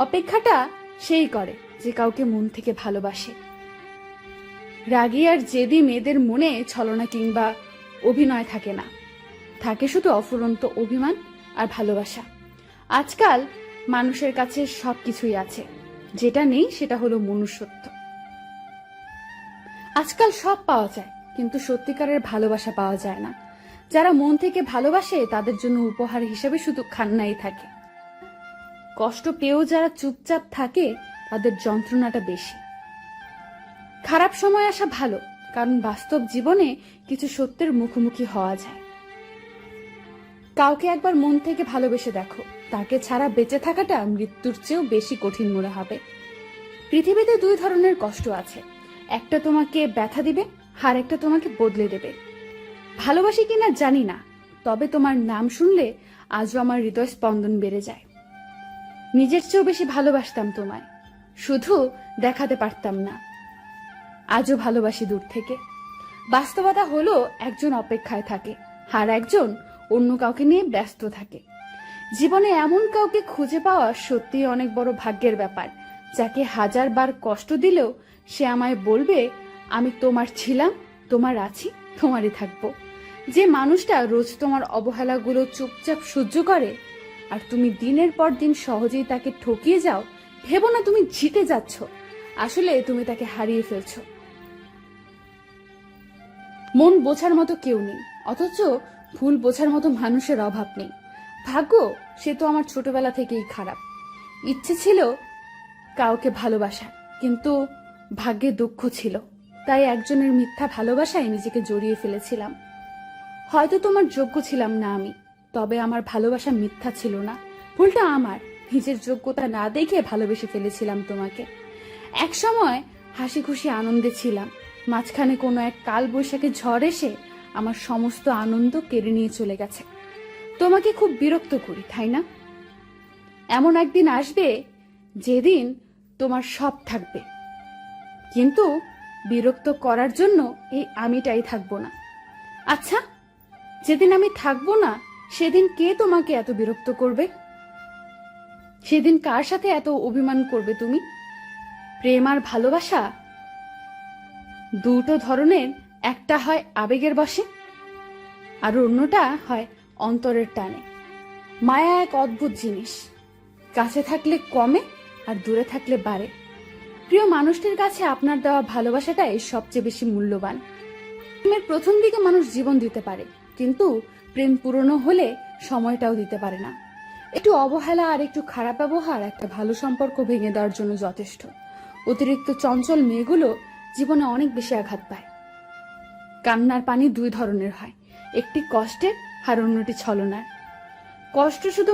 অপেক্ষাটা সেই করে যে কাউকে মন থেকে ভালোবাসে। রাগী আর জেদি মেয়েদের মনে ছলনা কিংবা অভিনয় থাকে না, থাকে শুধু অফুরন্ত অভিমান আর ভালোবাসা। আজকাল মানুষের কাছে সবকিছুই আছে, যেটা নেই সেটা হলো মনুষ্যত্ব। আজকাল সব পাওয়া যায়, কিন্তু সত্যিকারের ভালোবাসা পাওয়া যায় না। যারা মন থেকে ভালোবাসে তাদের জন্য উপহার হিসেবে শুধু খান্নাই থাকে। কষ্ট পেয়েও যারা চুপচাপ থাকে তাদের যন্ত্রণাটা বেশি। খারাপ সময় আসা ভালো, কারণ বাস্তব জীবনে কিছু সত্যের মুখোমুখি হওয়া যায়। কাউকে একবার মন থেকে ভালোবেসে দেখো, তাকে ছাড়া বেঁচে থাকাটা মৃত্যুর চেয়েও বেশি কঠিন মনে হবে। পৃথিবীতে দুই ধরনের কষ্ট আছে, একটা তোমাকে ব্যথা দিবে, আর একটা তোমাকে বদলে দেবে। ভালোবাসি কিনা জানি না, তবে তোমার নাম শুনলে আজও আমার হৃদয় স্পন্দন বেড়ে যায়। নিজের চেয়েও বেশি ভালোবাসতাম তোমায়, শুধু দেখাতে পারতাম না। আজও ভালোবাসি দূর থেকে। বাস্তবতা হলো একজন অপেক্ষায় থাকে, আর একজন অন্য কাউকে নিয়ে ব্যস্ত থাকে। জীবনে এমন কাউকে খুঁজে পাওয়া সত্যিই অনেক বড় ভাগ্যের ব্যাপার, যাকে 1000বার কষ্ট দিলেও সে আমায় বলবে, আমি তোমার ছিলাম, তোমার আছি, তোমারই থাকবো। যে মানুষটা রোজ তোমার অবহেলাগুলো চুপচাপ সহ্য করে, আর তুমি দিনের পর দিন সহজেই তাকে ঠকিয়ে যাও, ভেবো না তুমি জিতে যাচ্ছ, আসলে তুমি তাকে হারিয়ে ফেলছো। মন বোঝার মতো কেউ নেই, অথচ ভুল বোঝার মতো মানুষের অভাব নেই। ভাগ্য সে তো আমার ছোটবেলা থেকেই খারাপ। ইচ্ছে ছিল কাউকে ভালোবাসার, কিন্তু ভাগ্যে দুঃখ ছিল, তাই একজনের মিথ্যা ভালোবাসায় নিজেকে জড়িয়ে ফেলেছিলাম। হয়তো তোমার যোগ্য ছিলাম না আমি, তবে আমার ভালোবাসা মিথ্যা ছিল না। ভুলটা আমার, নিজের যোগ্যতা না দেখে ভালোবেসে ফেলেছিলাম তোমাকে। এক সময় হাসি খুশি আনন্দে ছিলাম, মাঝখানে কোনো এক কাল বৈশাখী ঝড় এসে আমার সমস্ত আনন্দ কেড়ে নিয়ে চলে গেছে। তোমাকে খুব বিরক্ত করি, তাই না? এমন একদিন আসবে যেদিন তোমার সব থাকবে, কিন্তু বিরক্ত করার জন্য এই আমিটাই থাকবো না। আচ্ছা, যেদিন আমি থাকবো না সেদিন কে তোমাকে এত বিরক্ত করবে? সেদিন কার সাথে এত অভিমান করবে তুমি? প্রেম আর ভালোবাসা দুটো ধরনের, একটা হয় আবেগের বশে, আর অন্যটা হয় অন্তরের টানে। মায়া এক অদ্ভুত জিনিস, কাছে থাকলে কমে আর দূরে থাকলে বাড়ে। প্রিয় মানুষটির কাছে আপনার দেওয়া ভালোবাসাটাই সবচেয়ে বেশি মূল্যবান। প্রেমের প্রথম দিকে মানুষ জীবন দিতে পারে, কিন্তু প্রেম পুরনো হলে সময়টাও দিতে পারে না। একটু অবহেলা আর একটু খারাপ ব্যবহার একটা ভালো সম্পর্ক ভেঙে দেওয়ার জন্য যথেষ্ট। অতিরিক্ত চঞ্চল মেয়েগুলো জীবনে অনেক বেশি আঘাত পায়। কান্নার পানি দুই ধরনের হয়, একটি কষ্টের আর অন্যটি ছলনার। কষ্ট শুধু